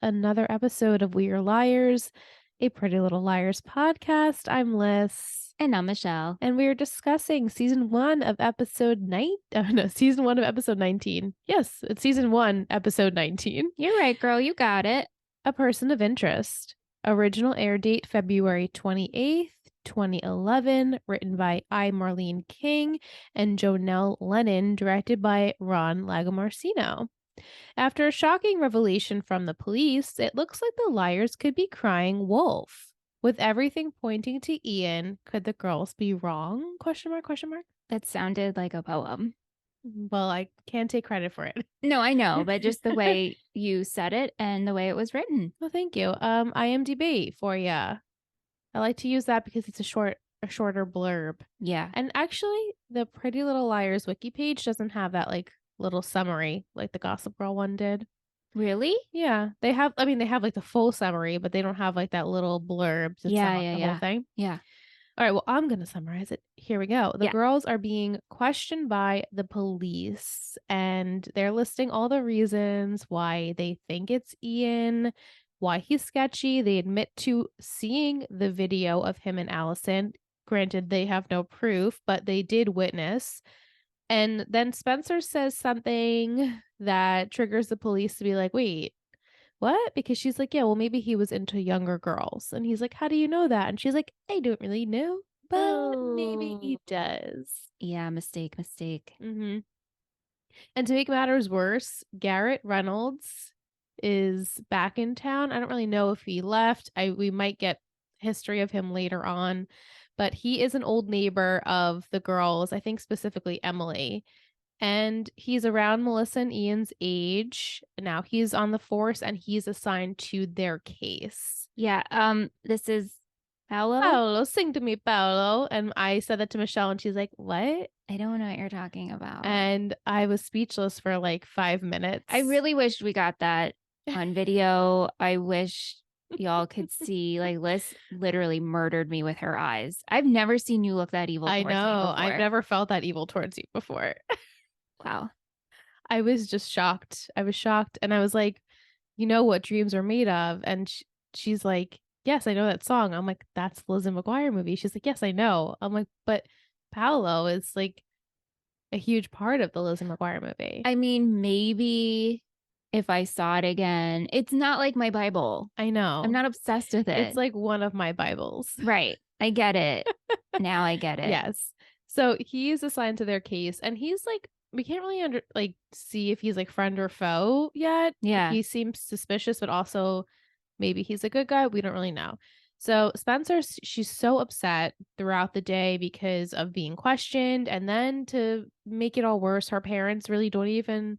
another episode of We Are Liars, a Pretty Little Liars podcast. I'm Liz, And I'm Michelle. and we are discussing season 1 of episode 9. Oh, no, season 1 of episode 19. Yes, it's season 1, episode 19. You're right, girl. You got it. A Person of Interest. Original air date February 28th, 2011. Written by I. Marlene King and Jonelle Lennon. Directed by Ron Lagomarsino. After a shocking revelation from the police, it looks like the liars could be crying wolf. With everything pointing to Ian, could the girls be wrong? Question mark, question mark. That sounded like a poem. Well, I can't take credit for it. No, I know, but just the way you said it and the way it was written. Well, thank you. IMDb for you. I like to use that because it's a shorter blurb. Yeah. And actually, the Pretty Little Liars wiki page doesn't have that like little summary like the Gossip Girl one did. Really? Yeah, they have. I mean, they have like the full summary, but they don't have like that little blurb to sum up the whole thing. Yeah. All right. Well, I'm gonna summarize it. Here we go. The Yeah. girls are being questioned by the police, and they're listing all the reasons why they think it's Ian, why he's sketchy. They admit to seeing the video of him and Allison. Granted, they have no proof, but they did witness. And then Spencer says something that triggers the police to be like, wait, what? Because she's like, yeah, well, maybe he was into younger girls. And he's like, how do you know that? And she's like, I don't really know, but maybe he does. Yeah, mistake. Mm-hmm. And to make matters worse, Garrett Reynolds is back in town. I don't really know if he left. We might get history of him later on, but he is an old neighbor of the girls, I think specifically Emily. And he's around Melissa and Ian's age. Now he's on the force and he's assigned to their case. Yeah. This is Paolo. Paolo, sing to me, Paolo. And I said that to Michelle and she's like, what? I don't know what you're talking about. And I was speechless for like 5 minutes. I really wished we got that on video. I wish y'all could see, like, Liz literally murdered me with her eyes. I've never seen you look that evil. I know. I've never felt that evil towards you before. Wow. I was just shocked. I was shocked. And I was like, you know what dreams are made of? And she's like, yes, I know that song. I'm like, that's Lizzie McGuire movie. She's like, yes, I know. I'm like, but Paolo is like a huge part of the Lizzie McGuire movie. I mean, maybe if I saw it again, it's not like my Bible. I know. I'm not obsessed with it. It's like one of my Bibles. Right. I get it. Now I get it. Yes. So he's assigned to their case and he's like, we can't really see if he's like friend or foe yet. Yeah. He seems suspicious, but also maybe he's a good guy. We don't really know. So Spencer, she's so upset throughout the day because of being questioned. And then to make it all worse, her parents really don't even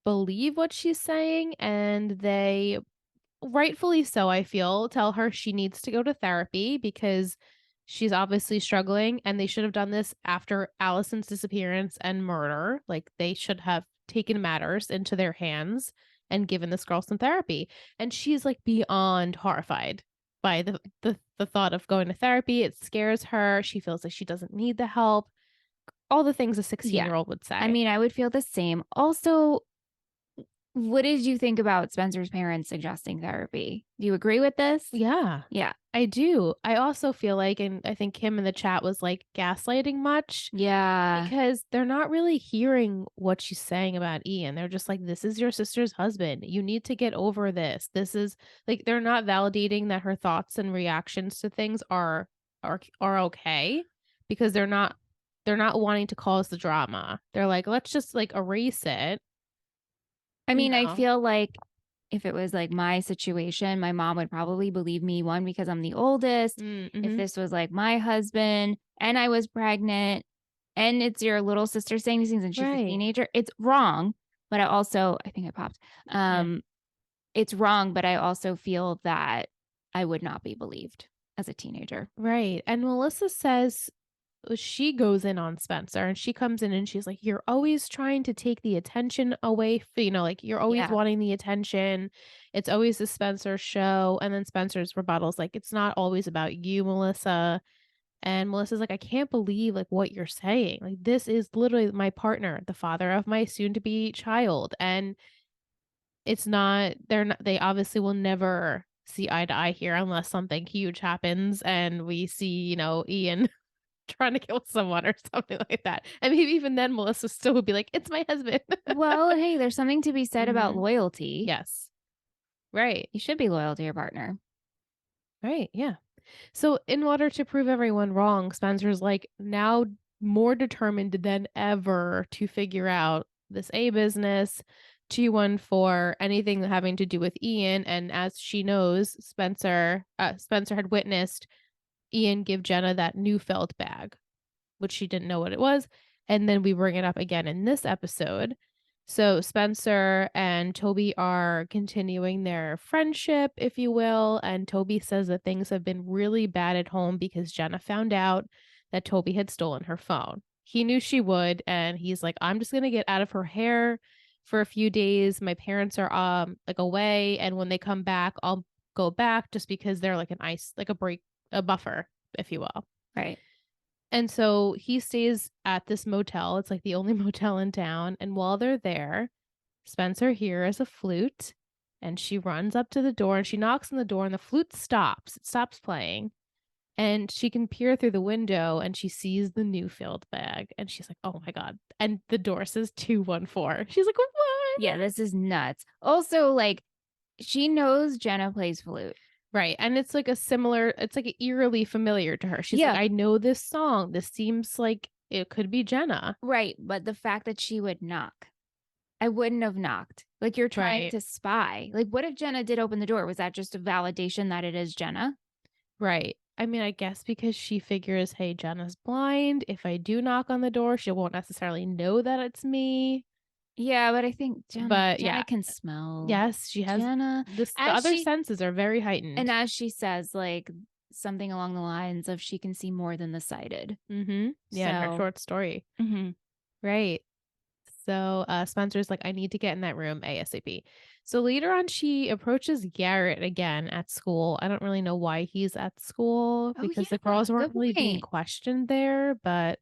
believe what she's saying. And they, rightfully so, I feel, tell her she needs to go to therapy because she's obviously struggling, and they should have done this after Allison's disappearance and murder. Like, they should have taken matters into their hands and given this girl some therapy. And she's like beyond horrified by the thought of going to therapy. It scares her. She feels like she doesn't need the help. All the things a 16-year-old would say. I mean, I would feel the same. Also, what did you think about Spencer's parents suggesting therapy? Do you agree with this? Yeah. Yeah. I do. I also feel like, and I think Kim in the chat was like gaslighting much. Yeah. Because they're not really hearing what she's saying about Ian. They're just like, this is your sister's husband. You need to get over this. This is like, they're not validating that her thoughts and reactions to things are okay, because they're not wanting to cause the drama. They're like, let's just like erase it. I mean, I feel like if it was like my situation, my mom would probably believe me, one, because I'm the oldest. Mm-hmm. If this was like my husband and I was pregnant and it's your little sister saying these things and she's a teenager, it's wrong. But I think I popped. It's wrong, but I also feel that I would not be believed as a teenager. Right. And Melissa says, she goes in on Spencer and she comes in and she's like, you're always trying to take the attention away, like you're always wanting the attention. It's always the Spencer show. And then Spencer's rebuttal's like, it's not always about you, Melissa. And Melissa's like, I can't believe like what you're saying. Like, this is literally my partner, the father of my soon to be child. And it's not they're not they obviously will never see eye to eye here unless something huge happens and we see, Ian trying to kill someone or something like that. And maybe even then Melissa still would be like, "It's my husband." Well, hey, there's something to be said about Mhm. loyalty. Yes. Right. You should be loyal to your partner. Right, yeah. So in order to prove everyone wrong, Spencer's like now more determined than ever to figure out this A business, 214, anything having to do with Ian. And as she knows, Spencer had witnessed Ian give Jenna that new felt bag, which she didn't know what it was. And then we bring it up again in this episode. So Spencer and Toby are continuing their friendship, if you will. And Toby says that things have been really bad at home because Jenna found out that Toby had stolen her phone. He knew she would, and he's like, I'm just gonna get out of her hair for a few days. My parents are like away, and when they come back, I'll go back just because they're like a buffer, if you will. Right. And so he stays at this motel. It's like the only motel in town. And while they're there, Spencer hears a flute and she runs up to the door and she knocks on the door and the flute stops. It stops playing. And she can peer through the window and she sees the new filled bag. And she's like, oh my God. And the door says 214. She's like, what? Yeah, this is nuts. Also, like, she knows Jenna plays flute. Right. And it's like it's like eerily familiar to her. She's Yeah. like, I know this song. This seems like it could be Jenna. Right. But the fact that she would knock, I wouldn't have knocked. Like, you're trying Right. to spy. Like, what if Jenna did open the door? Was that just a validation that it is Jenna? Right. I mean, I guess because she figures, hey, Jenna's blind. If I do knock on the door, she won't necessarily know that it's me. Yeah, but I think But Jenna yeah, can smell. yes, she has Jenna, the as other she senses are very heightened. and as she says, like something along the lines of she can see more than the sighted. Mm-hmm. Yeah, in her So, short story. mm-hmm. Right. So Spencer's like, I need to get in that room ASAP. So later on, she approaches Garrett again at school. I don't really know why he's at school Oh because the yeah, girls good weren't really being point. questioned there, but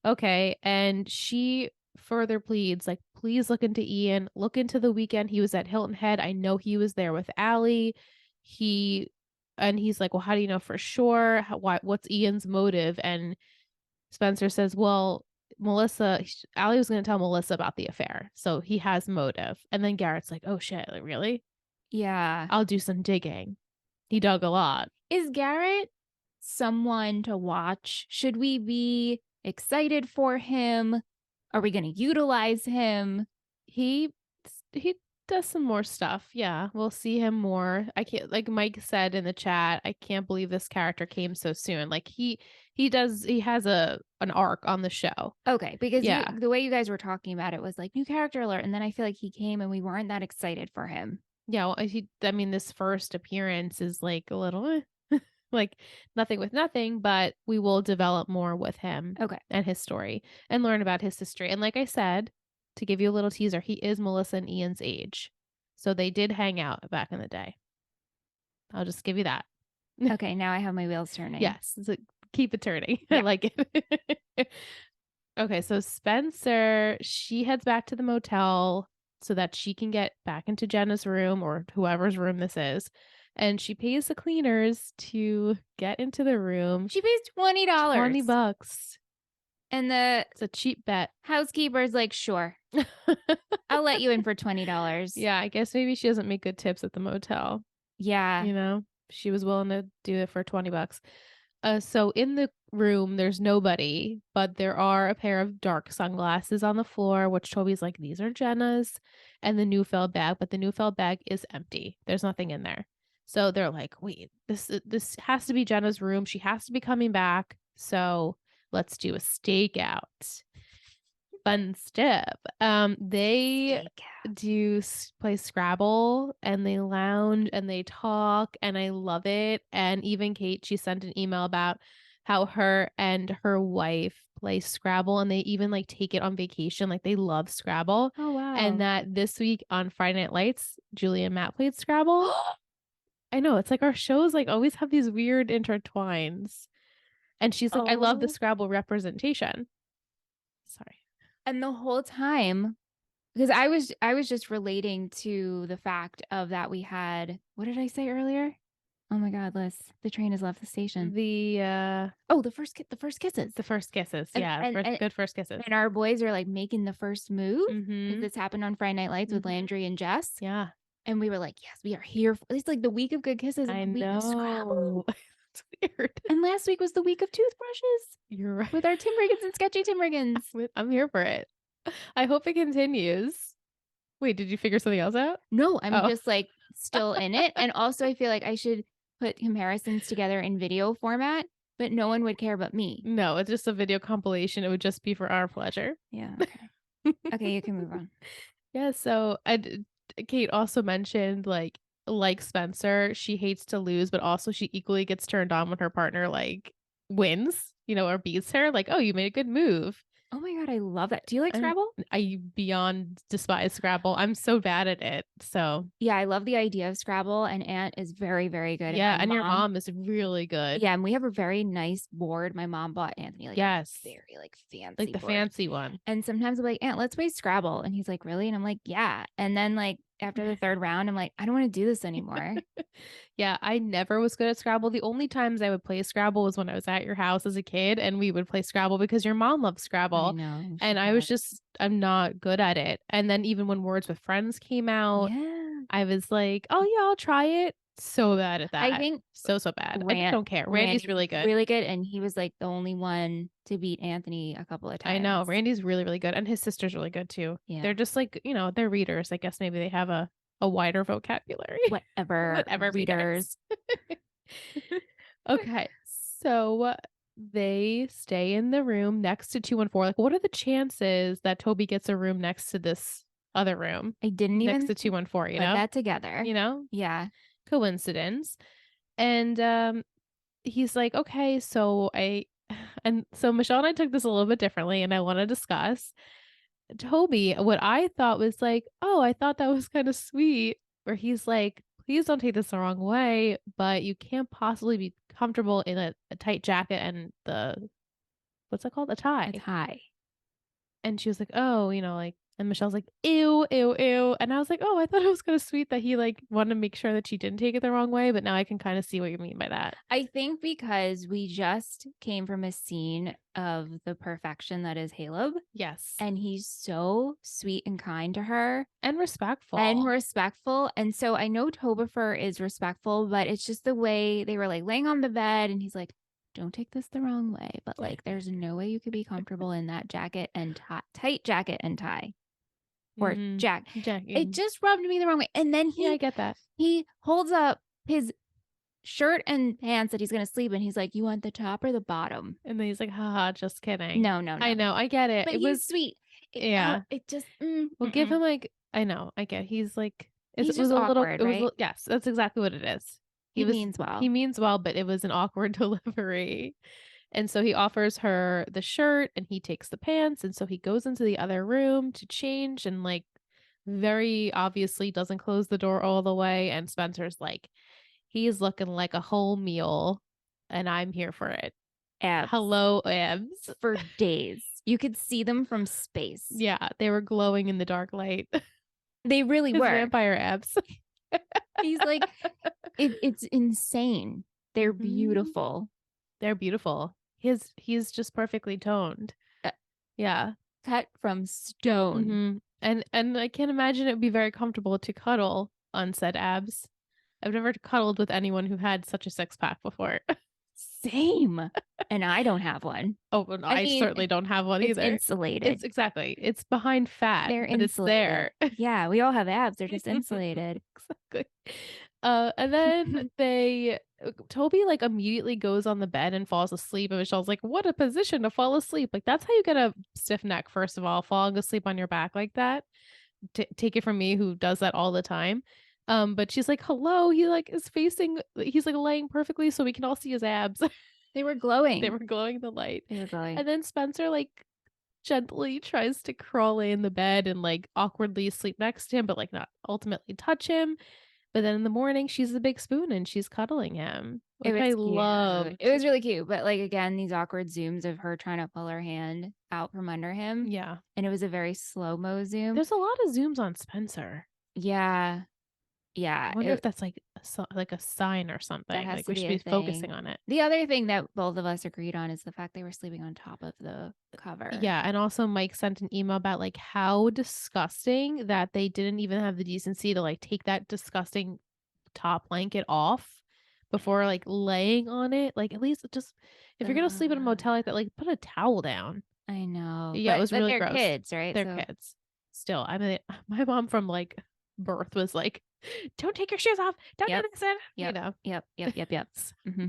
okay. And she further pleads, like, please look into Ian, look into the weekend he was at Hilton Head. I know he was there with Allie. He and he's like, well, how do you know for sure? What's Ian's motive? And Spencer says, well, Allie was going to tell Melissa about the affair. So he has motive. And then Garrett's like, oh shit, like, really? Yeah. I'll do some digging. He dug a lot. Is Garrett someone to watch? Should we be excited for him? Are we going to utilize him? He he does some more stuff. Yeah, we'll see him more. I can't like Mike said in the chat, I can't believe this character came so soon. Like he has an arc on the show. Okay, because Yeah. the way you guys were talking about it was like new character alert, and then I feel like he came and we weren't that excited for him. Yeah, well, I mean this first appearance is like a little like nothing with nothing, but we will develop more with him Okay. and his story and learn about his history. And like I said, to give you a little teaser, he is Melissa and Ian's age. So they did hang out back in the day. I'll just give you that. Okay, now I have my wheels turning. Yes, so keep it turning. Yeah. I like it. Okay, so Spencer, she heads back to the motel so that she can get back into Jenna's room or whoever's room this is. And she pays the cleaners to get into the room. She pays $20. $20. And It's a cheap bet. housekeeper's like, sure, I'll let you in for $20. Yeah, I guess maybe she doesn't make good tips at the motel. Yeah. She was willing to do it for $20. So in the room, there's nobody, but there are a pair of dark sunglasses on the floor, which Toby's like, these are Jenna's, and the Neufeld bag, but the Neufeld bag is empty. There's nothing in there. So they're like, wait, this has to be Jenna's room. She has to be coming back. So let's do a stakeout. Fun stuff. They play Scrabble and they lounge and they talk and I love it. And even Kate, she sent an email about how her and her wife play Scrabble and they even like take it on vacation. Like they love Scrabble. Oh wow. And that this week on Friday Night Lights, Julie and Matt played Scrabble. I know, it's like our shows like always have these weird intertwines. And she's like, I love the Scrabble representation. Sorry. And the whole time, Because I was just relating to the fact of that we had, what did I say earlier? Oh my God, Liz, the train has left the station. Oh, the first kisses. The first kisses. And Yeah. and and, Good first kisses. and our boys are like making the first move because Mm-hmm. this happened on Friday Night Lights with Mm-hmm. Landry and Jess. Yeah. And we were like, yes, we are here. It's like the week of good kisses and I the week of Scrabble. know. It's weird. And last week was the week of toothbrushes You're right. with our Timbergans and sketchy Timbergans. I'm here for it. I hope it continues. Wait, did you figure something else out? No, I'm Oh. just like still in it. And also, I feel like I should put comparisons together in video format, but no one would care but me. No, it's just a video compilation. It would just be for our pleasure. Yeah. Okay. Okay, you can move on. Yeah, so Kate also mentioned like Spencer, she hates to lose, but also she equally gets turned on when her partner like wins, or beats her. Like, oh, you made a good move. Oh my God, I love that. Do you like Scrabble? I beyond despise Scrabble. I'm so bad at it. So Yeah, I love the idea of Scrabble, and Aunt is very, very good. yeah, and your mom is really good. Yeah, and we have a very nice board. My mom bought Anthony yes, very fancy, like the board. fancy one. And sometimes I'm like, Aunt, let's play Scrabble, and he's like, really? And I'm like, yeah. And then like after the third round, I'm like, I don't want to do this anymore. Yeah, I never was good at Scrabble. The only times I would play Scrabble was when I was at your house as a kid and we would play Scrabble because your mom loves Scrabble. I know. And I was I'm not good at it. And then even when Words with Friends came out, I was like, oh yeah, I'll try it. So bad at that. I think so bad. I don't care. Randy's really good. Really good. And he was like the only one to beat Anthony a couple of times. I know. Randy's really, really good. And his sister's really good too. Yeah. They're just like, they're readers. I guess maybe they have a wider vocabulary. Whatever readers. Okay. So they stay in the room next to 214. Like, what are the chances that Toby gets a room next to this other room? I didn't even next to 214, put that together. Yeah. Coincidence. And he's like, okay, so Michelle and I took this a little bit differently, and I want to discuss. Toby, what I thought was like, oh, I thought that was kind of sweet, where he's like, please don't take this the wrong way, but you can't possibly be comfortable in a tight jacket and what's that called? A tie. A tie. And she was like, oh, like, and Michelle's like, ew, ew, ew. And I was like, oh, I thought it was kind of sweet that he like wanted to make sure that she didn't take it the wrong way, but now I can kind of see what you mean by that. I think because we just came from a scene of the perfection that is Caleb. Yes. And he's so sweet and kind to her. And respectful. And so I know Tobifer is respectful, but it's just the way they were like laying on the bed and he's like, don't take this the wrong way, but like there's no way you could be comfortable in that jacket and tight jacket and tie. Or Jack. It just rubbed me the wrong way. And then I get that. He holds up his shirt and pants that he's going to sleep in. He's like, you want the top or the bottom? And then he's like, haha, just kidding. No. I know. I get it. But it was sweet. It just. Well, give him like, I know. I get. He's like, it was a awkward, little. Right? Yes, that's exactly what it is. He means well. He means well, but it was an awkward delivery. And so he offers her the shirt and he takes the pants. And so he goes into the other room to change and like very obviously doesn't close the door all the way. And Spencer's like, he's looking like a whole meal and I'm here for it. Abs. Hello, abs. For days. You could see them from space. Yeah, they were glowing in the dark light. They really were. Vampire abs. He's like, it's insane. They're beautiful. They're beautiful. He's just perfectly toned. Yeah. Cut from stone. And I can't imagine it would be very comfortable to cuddle on said abs. I've never cuddled with anyone who had such a six-pack before. Same. And I don't have one. Oh, I mean, certainly don't have one either. It's insulated. It's behind fat. They're but insulated. It's there. Yeah, we all have abs. They're just insulated. Exactly. And then Toby like immediately goes on the bed and falls asleep. And Michelle's like, what a position to fall asleep. Like, that's how you get a stiff neck, first of all, falling asleep on your back like that. Take it from me, who does that all the time. But she's like, hello, he's like laying perfectly so we can all see his abs. They were glowing. They were glowing the light. They were glowing. And then Spencer like gently tries to crawl in the bed and like awkwardly sleep next to him, but like not ultimately touch him. But then in the morning, she's the big spoon and she's cuddling him, It which was I cute. It loved. was really cute. But like again, these awkward zooms of her trying to pull her hand out from under him. Yeah. And it was a very slow-mo zoom. There's a lot of zooms on Spencer. Yeah. I Yeah. wonder if that's like a sign or That something. has Like to we should be be a focusing thing. on it. The other thing that both of us agreed on is the fact they were sleeping on top of the cover. Yeah, and also Mike sent an email about like how disgusting that they didn't even have the decency to like take that disgusting top blanket off before like laying on it. Like at least just if you're gonna sleep in a Ugh, motel like that, like put a towel down. I know. Yeah, it But was really they're gross. kids, right? They're So kids. Still, I mean, my mom from like birth was like, "Don't take your shoes off. Don't do yep. this." And, you Yep. know, Yep. hmm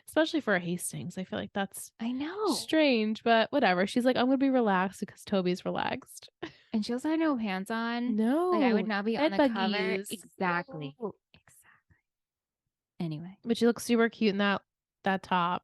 especially for a Hastings, I feel like that's I know. strange, but whatever. She's like, I'm gonna be relaxed because Toby's relaxed. And she also had no pants on. Like I would No, not be on bed the cover. buggies. Exactly. No. Exactly. Anyway. But she looks super cute in that top.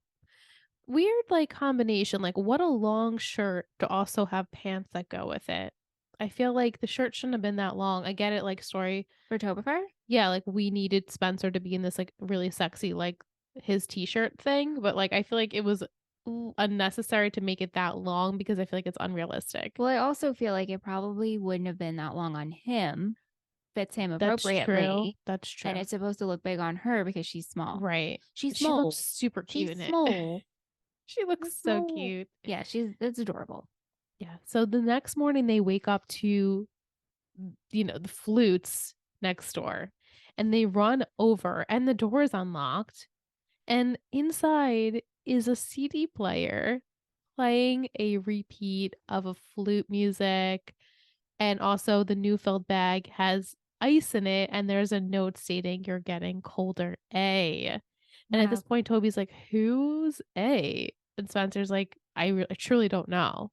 Weird like combination. Like what a long shirt to also have pants that go with it. I feel like the shirt shouldn't have been that long. I get it, like story. For Tobifer? Yeah, like we needed Spencer to be in this like really sexy like his t-shirt thing, but like I feel like it was unnecessary to make it that long because I feel like it's unrealistic. Well, I also feel like it probably wouldn't have been that long on him. Fits him That's true. appropriately. That's And true. it's supposed to look big on her because she's small. Right. She's She looks small. super cute She's in it. small. She She's looks so small. cute. Yeah, that's adorable. Yeah. So the next morning they wake up to, the flutes next door and they run over and the door is unlocked and inside is a CD player playing a repeat of a flute music. And also the new filled bag has ice in it and there's a note stating you're getting colder A. And at Wow. this point Toby's like, "Who's A?" And Spencer's like, I truly don't know."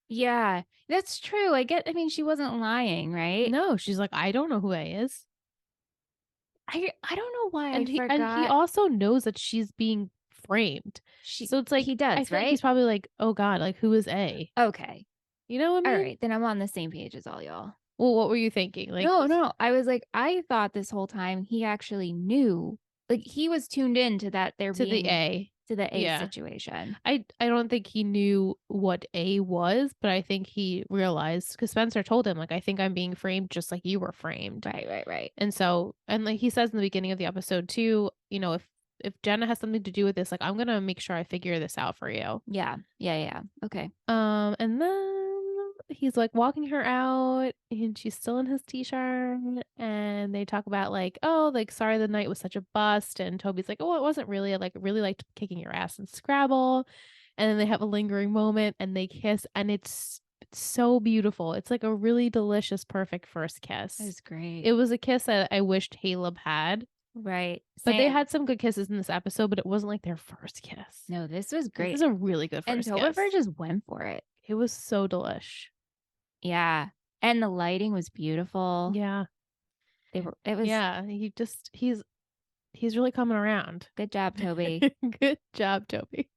Yeah, that's true. I mean, she wasn't lying, right? No, she's like, "I don't know who A is." I don't know why I And he forgot. also knows that she's being framed. So it's like He I does, feel like he's right? probably like, "Oh god, like who is A?" Okay. You know what I All mean? right, then I'm on the same page as all y'all. Well, what were you thinking? Like No. I was like, I thought this whole time he actually knew. Like he was tuned in to that there to the being A. to the A Yeah. situation. I don't think he knew what A was, but I think he realized because Spencer told him, like, I think I'm being framed just like you were framed. Right. And so, and like he says in the beginning of the episode too, if Jenna has something to do with this, like I'm gonna make sure I figure this out for you. Yeah. Okay. And then he's like walking her out and she's still in his t-shirt and they talk about like, oh, like sorry the night was such a bust. And Toby's like, oh, it wasn't really. I like really liked kicking your ass in Scrabble. And then they have a lingering moment and they kiss and it's so beautiful. It's like a really delicious, perfect first kiss. That was great. It was a kiss that I wished Caleb had. Right. But they Same. had some good kisses in this episode, but it wasn't like their first kiss. No, this was This great. is a really good And first kiss. Tobifer just went for it. It was so delish. Yeah. And the lighting was beautiful. Yeah. It was Yeah, he's really coming around. good job, Toby. Good job, Toby.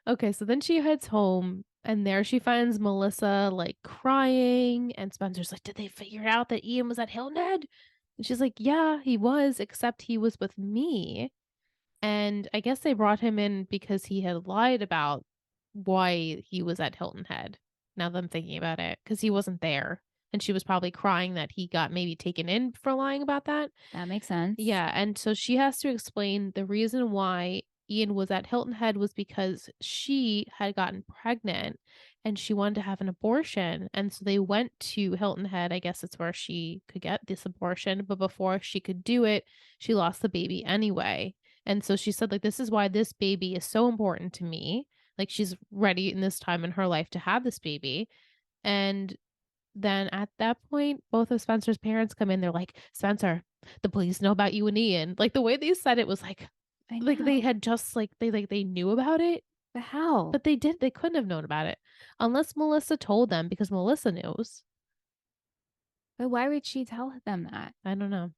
Okay, so then she heads home and there she finds Melissa like crying and Spencer's like, "Did they figure out that Ian was at Hilton Head?" And she's like, "Yeah, he was, except he was with me." And I guess they brought him in because he had lied about why he was at Hilton Head. Now that I'm thinking about it, because he wasn't there. And she was probably crying that he got maybe taken in for lying about that. That makes sense. Yeah. And so she has to explain the reason why Ian was at Hilton Head was because she had gotten pregnant and she wanted to have an abortion. And so they went to Hilton Head. I guess it's where she could get this abortion. But before she could do it, she lost the baby anyway. And so she said, like, this is why this baby is so important to me. Like, she's ready in this time in her life to have this baby. And then at that point, both of Spencer's parents come in. They're like, Spencer, the police know about you and Ian. Like, the way they said it was like they had just they knew about it. But how? But they couldn't have known about it unless Melissa told them because Melissa knows. But why would she tell them that? I don't know.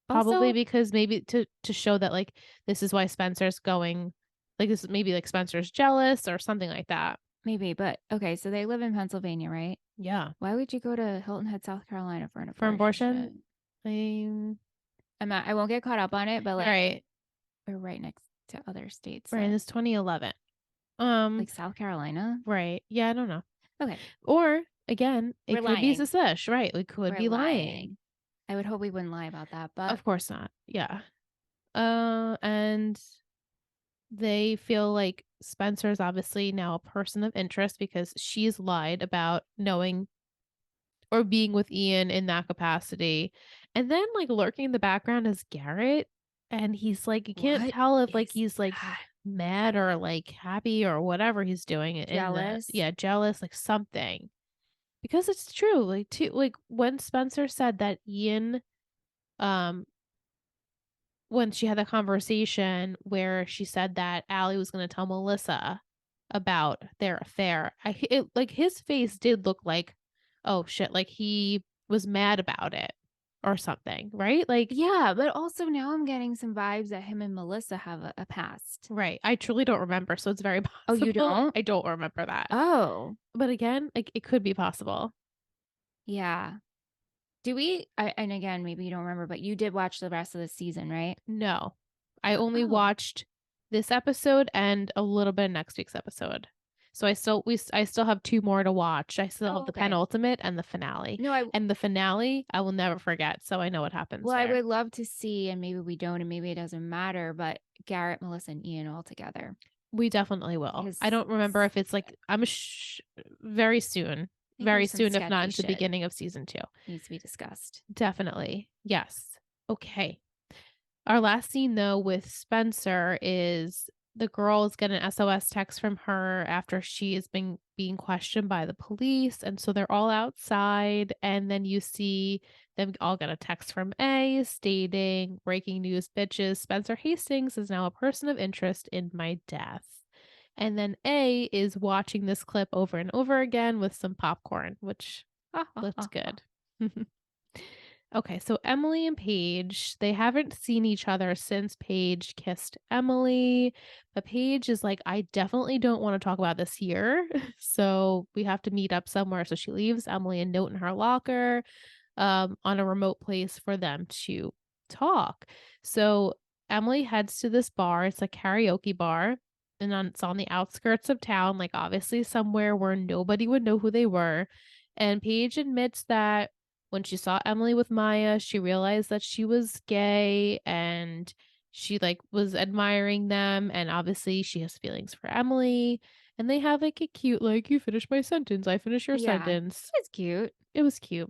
Probably Also, because maybe to show that like this is why Spencer's going, like this is maybe like Spencer's jealous or something like that. maybe, but okay, so they live in Pennsylvania, right? Yeah. Why would you go to Hilton Head, South Carolina for an For abortion? abortion, I won't get caught up on it, but like Right. we're right next to other states Right. that It's 2011. like South Carolina. Right. Yeah, I don't know. Okay. Or again, We're it could be lying. Sasesh, right? We could We're be lying. lying. I would hope we wouldn't lie about that, but Of course not. Yeah. And they feel like Spencer is obviously now a person of interest because she's lied about knowing or being with Ian in that capacity. And then like lurking in the background is Garrett. And he's like, you can't what tell if like is he's like that? mad or like happy or whatever he's doing in the, Jealous? yeah, jealous, like something. Because it's true. Like too like when Spencer said that Ian um when she had the conversation where she said that Allie was going to tell Melissa about their affair, like his face did look like, oh shit, like he was mad about it or something, right? Like, Yeah, but also now I'm getting some vibes that him and Melissa have a past. right. I truly don't remember, so it's very Oh, you possible. don't? I don't remember that, Oh, but again, like it could be possible. yeah. And again, maybe you don't remember, but you did watch the rest of the season, right? No, I only Oh, watched this episode and a little bit of next week's episode. So I still have two more to watch. I still have oh, the okay. penultimate and the finale. No, And the finale I will never forget, so I know what happens I there. would love to see, and maybe we don't, and maybe it doesn't matter, but Garrett, Melissa, and Ian all together. We definitely will. Because I don't remember if it's like very soon. I think Very there's some soon, if not sketchy into the shit beginning of season 2. needs to be discussed. Definitely. Yes. Okay. Our last scene, though, with Spencer is the girls get an SOS text from her after she is being questioned by the police. And so they're all outside. And then you see them all get a text from A stating, breaking news, bitches. Spencer Hastings is now a person of interest in my death. And then A is watching this clip over and over again with some popcorn, which looks good. Okay, so Emily and Paige, they haven't seen each other since Paige kissed Emily. But Paige is like, I definitely don't want to talk about this here. So we have to meet up somewhere. So she leaves Emily a note in her locker on a remote place for them to talk. So Emily heads to this bar. It's a karaoke bar. And it's on the outskirts of town, like obviously somewhere where nobody would know who they were. And Paige admits that when she saw Emily with Maya, she realized that she was gay and she like was admiring them, and obviously she has feelings for Emily, and they have like a cute like you finish my sentence, I finish your Yeah, sentence. it's cute. It was cute.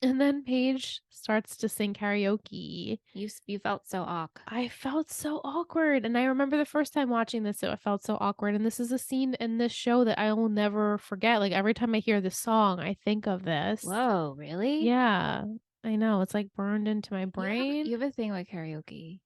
And then Paige starts to sing karaoke. You felt so awk. I felt so awkward. And I remember the first time watching this, so I felt so awkward. And this is a scene in this show that I will never forget. Like every time I hear this song, I think of this. Whoa, really? Yeah, I know. It's like burned into my brain. You have a thing with karaoke.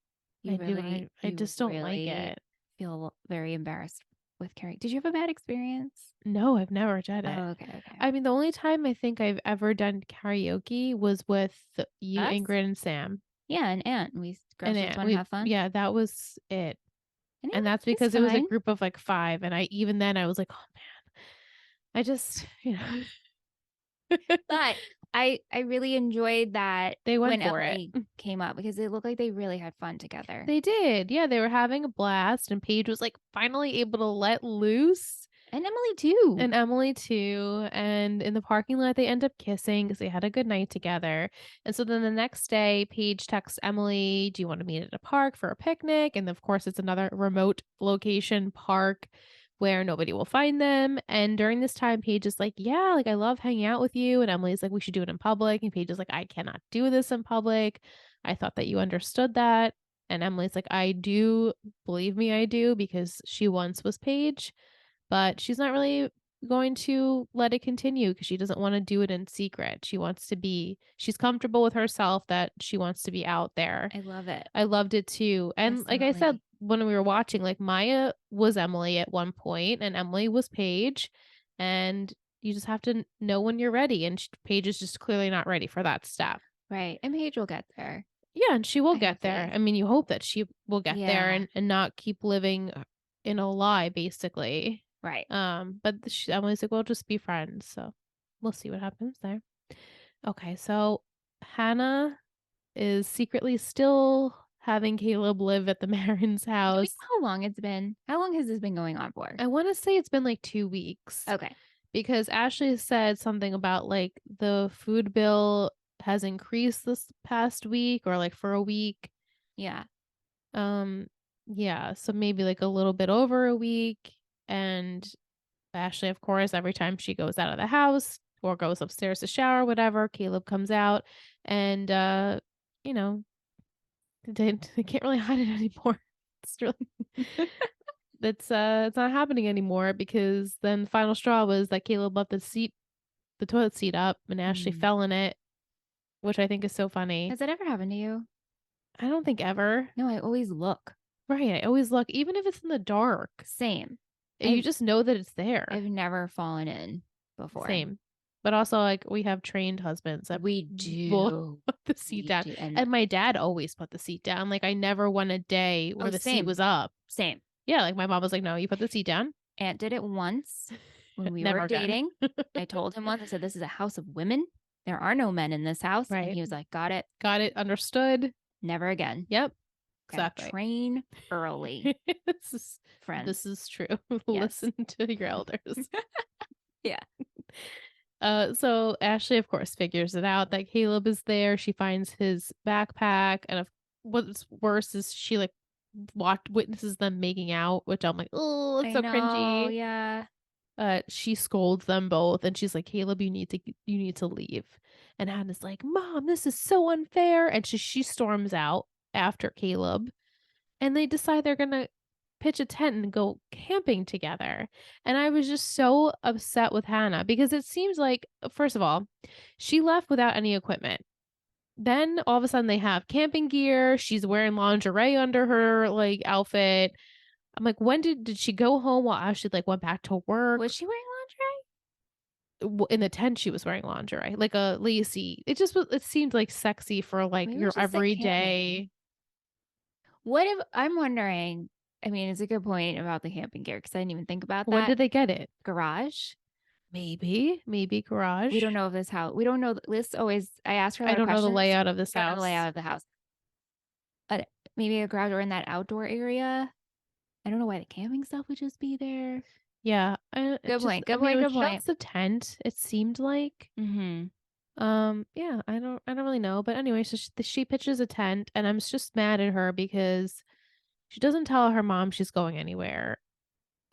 I do. I You just don't like really it. feel very embarrassed with karaoke. Did you have a bad experience? No, I've never done it. Oh, okay, okay. I mean, the only time I think I've ever done karaoke was with you, Us? Ingrid, and Sam. Yeah, and Aunt. Girls And just Aunt. want to have fun. Yeah, that was it. And And Aunt that's is because it was a fine. group of like 5. And even then I was like, oh man, I just, But I really enjoyed that they went when for it. Emily came up because it looked like they really had fun together. They did. Yeah, they were having a blast. And Paige was like finally able to let loose. And Emily too. And Emily too. And in the parking lot, they end up kissing because they had a good night together. And so then the next day, Paige texts Emily, do you want to meet at a park for a picnic? And of course, it's another remote location park where nobody will find them. And during this time, Paige is like, yeah, like I love hanging out with you. And Emily's like, we should do it in public. And Paige is like, I cannot do this in public. I thought that you understood that. And Emily's like, I do. Believe me, I do, because she once was Paige, but she's not really going to let it continue because she doesn't want to do it in secret. She's comfortable with herself that she wants to be out there. I love it. I loved it too. And like I said, when we were watching, like Maya was Emily at one point and Emily was Paige. And you just have to know when you're ready. And Paige is just clearly not ready for that step. Right. And Paige will get there. Yeah, and she will get there. I mean, you hope that she will get there and not keep living in a lie, basically. Right. But Emily's like, we'll just be friends. So we'll see what happens there. Okay, so Hannah is secretly still having Caleb live at the Marin's Do we house. know how long it's been? How long has this been going on for? I wanna say it's been, like, 2 weeks Okay. because Ashley said something about, like, the food bill has increased this past week or, like, for a week. Yeah. Um, yeah, so maybe, like, a little bit over a week, and Ashley, of course, every time she goes out of the house or goes upstairs to shower, whatever, Caleb comes out and, you know, they can't really hide it anymore. It's really it's not happening anymore because then the final straw was that Caleb left the toilet seat up and Ashley Mm. fell in it, which I think is so funny. Has that ever happened to you? I don't think ever. No, I always look. Right, I always look, even if it's in the dark, Same. you I've just know that it's there. I've never fallen in before. Same. But also, like, we have trained husbands that We will do. put the seat We down, do. And and my dad always put the seat down, like, I never went a day where oh, the seat same. was up. Same. Yeah, like, my mom was like, "No, you put the seat down." Aunt did it once when we were Never again. dating. I told him once, I said, "This is a house of women. There are no men in this house." And Right. he was like, "Got it. Got it, understood. Never again. Yep, Gotta exactly. train early, This is this friends." is true. Yes. Listen to your elders. Yeah. So Ashley, of course, figures it out that Caleb is there. She finds his backpack, and what's worse is she like witnesses them making out, which I'm like, oh, it's I so know. cringy. Yeah. She scolds them both, and she's like, Caleb, you need to leave. And Hannah's like, Mom, this is so unfair, and she storms out after Caleb, and they decide they're gonna pitch a tent and go camping together. And I was just so upset with Hannah because it seems like, first of all, she left without any equipment. Then all of a sudden they have camping gear. She's wearing lingerie under her like outfit. I'm like, when did she go home while Ashley like went back to work? Was she wearing lingerie? In the tent she was wearing lingerie, like a lacy. It just was. It seemed like sexy for like Maybe we your just said camping. everyday. What if I'm wondering? I mean, it's a good point about the camping gear because I didn't even think about When that. did they get it? Garage. Maybe We garage. don't know if this house. We don't know. Liz always. I ask her a I lot of don't know the questions. layout of this We don't know the house. layout of the house. Uh, Maybe a garage or in that outdoor area. I don't know why the camping stuff would just be there. Yeah, it Good just point. I Good mean, it point. was Good point. just a tent, it seemed like. Mm-hmm. Yeah, I don't really know, but anyway, so she pitches a tent, and I'm just mad at her because she doesn't tell her mom she's going anywhere.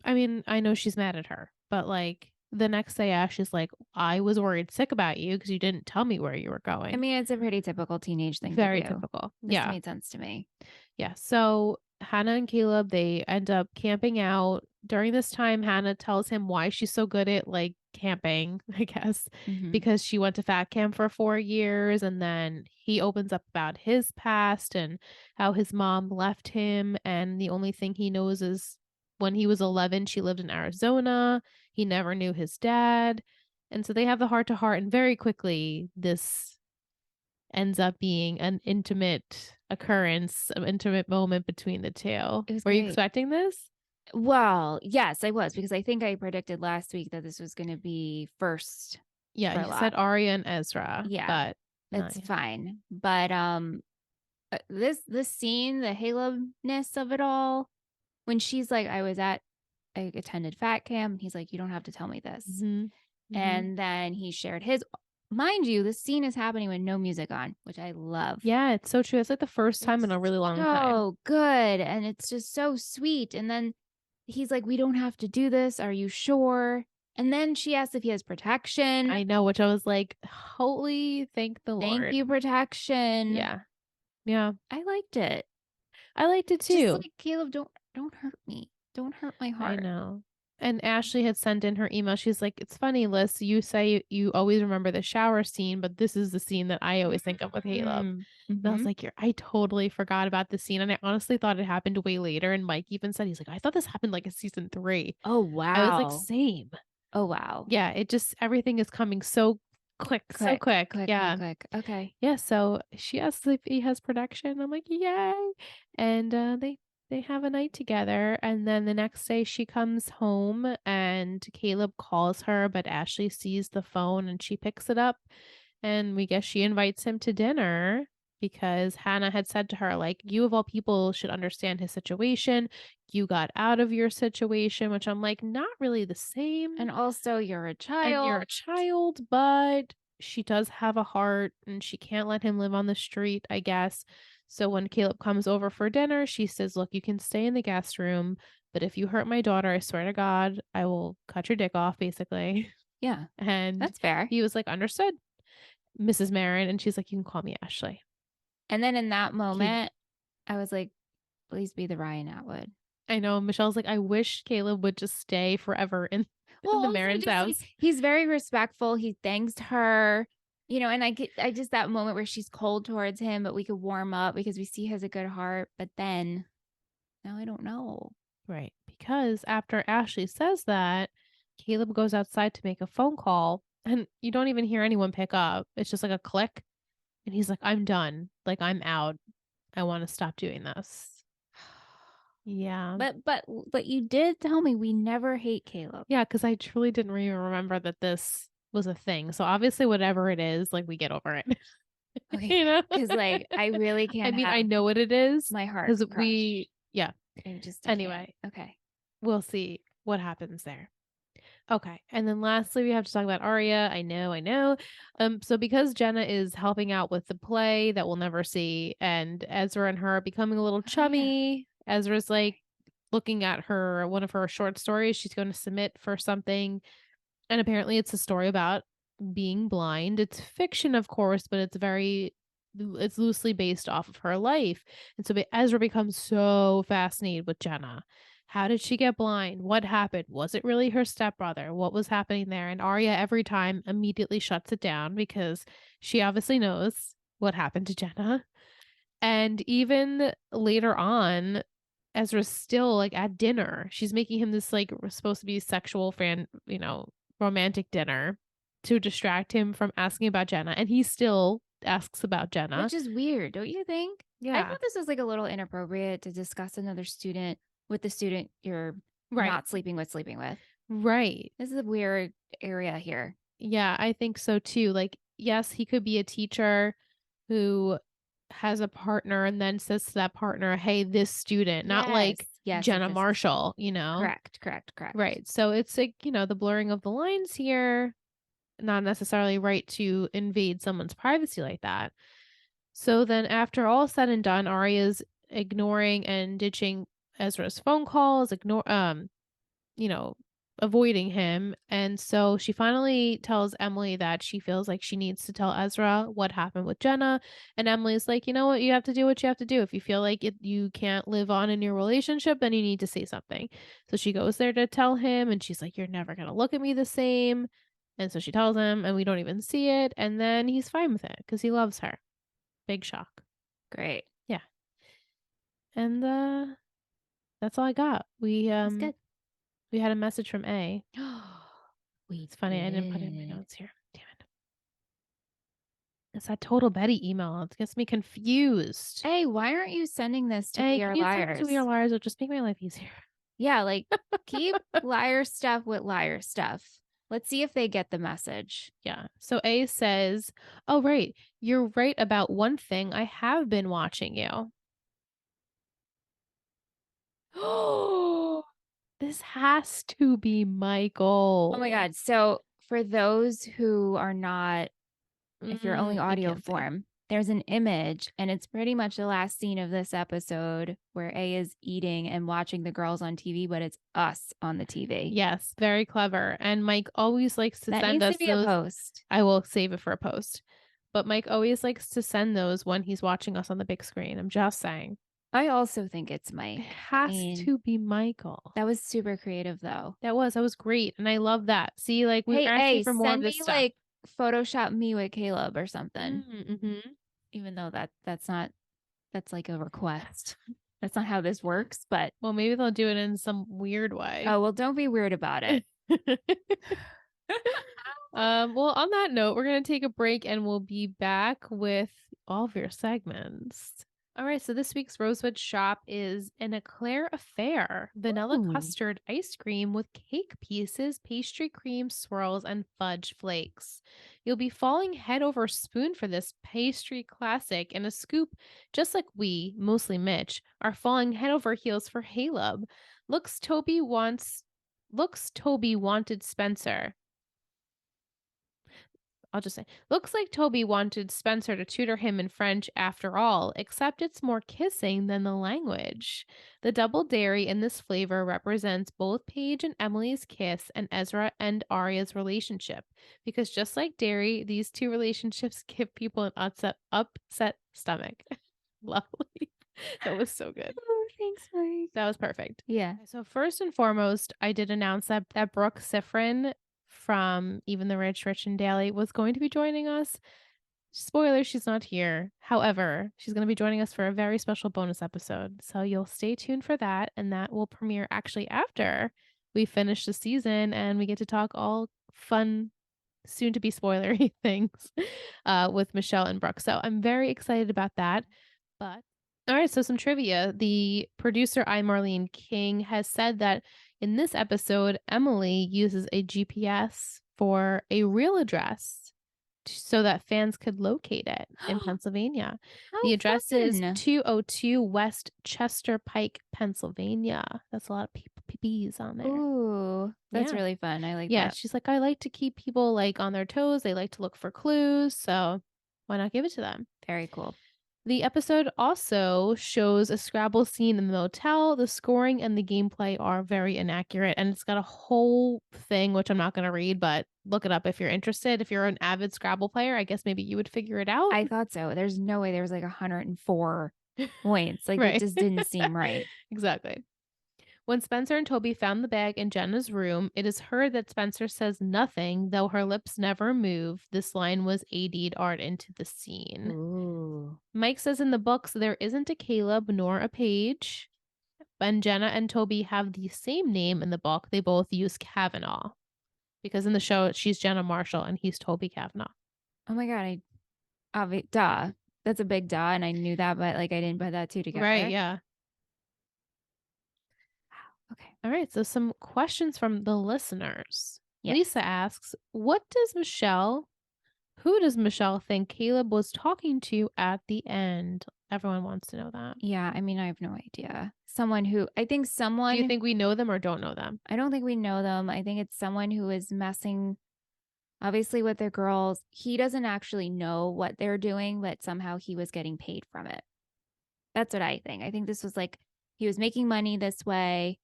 I mean, I know she's mad at her, but, like, the next day, Ash is like, "I was worried sick about you because you didn't tell me where you were I going." mean, it's a pretty typical teenage thing to Very do. typical. This Yeah. made sense to me. Yeah, so Hannah and Caleb, they end up camping out. During this time, Hannah tells him why she's so good at like camping, I guess, Mm-hmm. because she went to fat camp for 4 years. And then he opens up about his past and how his mom left him. And the only thing he knows is when he was 11, she lived in Arizona. He never knew his dad. And so they have the heart to heart. And very quickly, this ends up being an intimate occurrence, an intimate moment between the two. It was Were you great. expecting this? Well, yes, I was because I think I predicted last week that this was going to be first Yeah, for a you lot. said Arya and Ezra, Yeah, but it's nice. fine. But this scene, the Halo-ness of it all, when she's like, I attended fat camp, and he's like, you don't have to tell me this. Mhm. Mhm. And then he shared his. Mind you, this scene is happening with no music on, which I love. Yeah, it's so true. It's like the first time in It's a really long time. so good, and it's just so sweet. And then he's like, we don't have to do this. Are you sure? And then she asks if he has protection. I know, which I was like, holy thank the Thank Lord. you, protection. Yeah. Yeah. I liked it. I liked it Just too. like Caleb, don't hurt me. Don't hurt my I heart. know. And Ashley had sent in her email. She's like, "It's funny, Liz. You say you always remember the shower scene, but this is the scene that I always think of with Caleb." And I was Mm-hmm. like, I totally forgot about the scene. And I honestly thought it happened way later. And Mike even said, he's like, I thought this happened like in season 3. Oh I was like, wow. same. Oh wow. Yeah, it just everything is coming so quick, so Quick, quick. quick, quick, Yeah. quick. Okay. Yeah. So she asks if he has protection. I'm like, yay. And they have a night together. And then the next day she comes home and Caleb calls her, but Ashley sees the phone and she picks it up. And we guess she invites him to dinner. because Hannah had said to her, like, "You of all people should understand his situation. You got out of your situation," which I'm like, not really the same. And also, you're a And you're child. a child, but she does have a heart and she can't let him live on the street, I guess. So when Caleb comes over for dinner, she says, "Look, you can stay in the guest room, but if you hurt my daughter, I swear to God, I will cut your dick off," basically. Yeah, And that's fair. he was like, "Understood, Mrs. Marin." And she's like, "You can call me Ashley." And then in that He moment, I was like, please be the Ryan Atwood. I know Michelle's like, "I wish Caleb would just stay forever in Well, the also Marin's just like house." he's very respectful. He thanks her, and I just that moment where she's cold towards him, but we could warm up because we see he has a good heart. But then now I don't know. Right. Because after Ashley says that, Caleb goes outside to make a phone call and you don't even hear anyone pick up. It's just like a click. And he's like, "I'm done. Like, I'm out. I want to stop doing this." Yeah. But you did tell me we never hate Caleb. Yeah. Cause I truly didn't even remember that this was a thing. So obviously, whatever it is, like, we get over it. Okay, you know? because like I really I can't mean, I have know what it is my heart because crushed. yeah. I can't. Anyway, Okay. we'll see what happens there. Okay. And then lastly, we have to talk about Arya. I know, I know. So because Jenna is helping out with the play that we'll never see, and Ezra and her are becoming a little Oh yeah. chummy, Ezra's like looking at her one of her short stories. She's going to submit for something. And apparently it's a story about being blind. It's fiction, of course, but it's loosely based off of her life. And so Ezra becomes so fascinated with Jenna. How did she get blind? What happened? Was it really her stepbrother? What was happening there? And Arya every time immediately shuts it down because she obviously knows what happened to Jenna. And even later on, Ezra's still like at dinner. She's making him this like supposed to be sexual romantic dinner to distract him from asking about Jenna. And he still asks about Jenna. Which is weird, don't you think? I Yeah. thought this was like a little inappropriate to discuss another student with the student you're Right. not sleeping with. Right. This is a weird area here. Yeah, I think so too. Like, yes, he could be a teacher who has a partner and then says to that partner, "Hey, this student," not Yes. like Yes, Jenna yes. Marshall, you know? Correct. Right. So it's like, the blurring of the lines here, not necessarily right to invade someone's privacy like that. So then after all said and done, Arya's ignoring and ditching Ezra's phone calls, you know, avoiding him. And so she finally tells Emily that she feels like she needs to tell Ezra what happened with Jenna. And Emily's like, "You know what? You have to do what you have to do. If you feel like you can't live on in your relationship, then you need to say something." So she goes there to tell him, and she's like, "You're never going to look at me the same." And so she tells him, and we don't even see it. And then he's fine with it because he loves her. Big shock. Great. Yeah. And that's all I got. That's good. We had a message from A. We It's funny, I didn't put it in my did. notes here. Damn it. It's that Total Betty email. It gets me confused. Hey, why aren't you sending this to Hey, We can Are you send it to Liars? We Are Liars? It'll just make my life easier. Yeah, like keep liar stuff with liar stuff. Let's see if they get the message. Yeah. So A says, "Oh, right. You're right about one thing. I have been watching you." Oh, this has to be Oh my Michael. God. So, for those who are not, if you're only I audio can't say. form, there's an image, and it's pretty much the last scene of this episode where A is eating and watching the girls on TV, but it's us on the TV. Yes, very clever. And Mike always likes to That send needs to us be a those. post. I will save it for a post. But Mike always likes to send those when he's watching us on the big screen. I'm just saying. I also think it's Mike. It has to be Michael. That was super creative, though. That was great. And I love that. See, like we were Hey, asking A, for more of send this me stuff. like Photoshop me with Caleb or something. Mm-hmm. Even though that's like a request. That's not how this works, but Well, maybe they'll do it in some weird way. oh, well, don't be weird about it. Well, on that note, we're gonna take a break and we'll be back with all of your segments. All right, so this week's Rosewood shop is an eclair affair vanilla Ooh. custard ice cream with cake pieces, pastry cream swirls, and fudge flakes. You'll be falling head over spoon for this pastry classic and a scoop, just like we, mostly Mitch, are falling head over heels for Caleb. Looks Toby wants looks Toby wanted Spencer. I'll just say, looks like Toby wanted Spencer to tutor him in French after all, except it's more kissing than the language. The double dairy in this flavor represents both Paige and Emily's kiss and Ezra and Arya's relationship, because just like dairy, these two relationships give people an upset stomach. Lovely. That was so good. Oh, thanks, Mike. That was perfect. Yeah. So first and foremost, I did announce that Brooke Sifrin from Even the Rich, Rich and Daily was going to be joining us. Spoiler, she's not here. However, she's going to be joining us for a very special bonus episode. So you'll stay tuned for that. And that will premiere actually after we finish the season and we get to talk all fun, soon to be spoilery things with Michelle and Brooke. So I'm very excited about that. But all right, so some trivia. The producer, I. Marlene King, has said that in this episode, Emily uses a GPS for a real address so that fans could locate it in Pennsylvania. How The address is fun. 202 West Chester Pike, Pennsylvania. That's a lot of P's on there. Ooh, that's Yeah. really fun. I like Yeah, that. she's like, I like to keep people like on their toes. They like to look for clues. So why not give it to them? Very cool. The episode also shows a Scrabble scene in the motel. The scoring and the gameplay are very inaccurate, and it's got a whole thing, which I'm not going to read, but look it up if you're interested. If you're an avid Scrabble player, I guess maybe you would figure it out. I thought so. There's no way there was like 104 points. Like Right. it just didn't seem right. Exactly. When Spencer and Toby found the bag in Jenna's room, it is heard that Spencer says nothing, though her lips never move. This line was AD'd art into the scene. Ooh. Mike says in the books there isn't a Caleb nor a Paige. And Jenna and Toby have the same name in the book. They both use Kavanaugh because in the show she's Jenna Marshall and he's Toby Kavanaugh. Oh my God. Duh. That's a big duh. And I knew that, but like I didn't put that two together. Right, yeah. Okay. All right, so some questions from the listeners. Yes. Lisa asks, who does Michelle think Caleb was talking to at the end? Everyone wants to know that. Yeah, I mean, I have no idea. Do you think we know them or don't know them? I don't think we know them. I think it's someone who is messing, obviously, with their girls. He doesn't actually know what they're doing, but somehow he was getting paid from it. That's what I think. I think this was like he was making money this way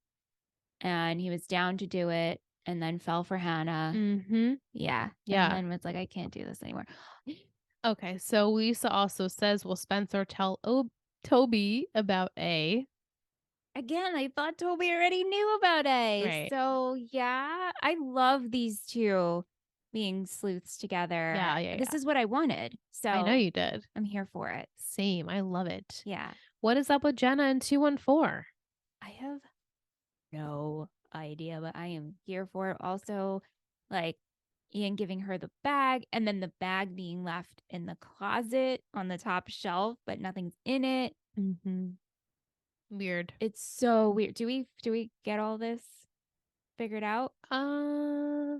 and he was down to do it and then fell for Hannah. Mm-hmm. Yeah. Yeah. And then was like, I can't do this anymore. Okay, so Lisa also says, will Spencer tell Toby about A? Again, I thought Toby already knew about A. Right. So yeah, I love these two being sleuths together. Yeah. This is what I wanted. So I know you did. I'm here for it. Same. I love it. Yeah. What is up with Jenna and 214? I have no idea, but I am here for it. Also, like Ian giving her the bag and then the bag being left in the closet on the top shelf, but nothing's in it. Mm-hmm. Weird. It's so weird. Do we get all this figured out? I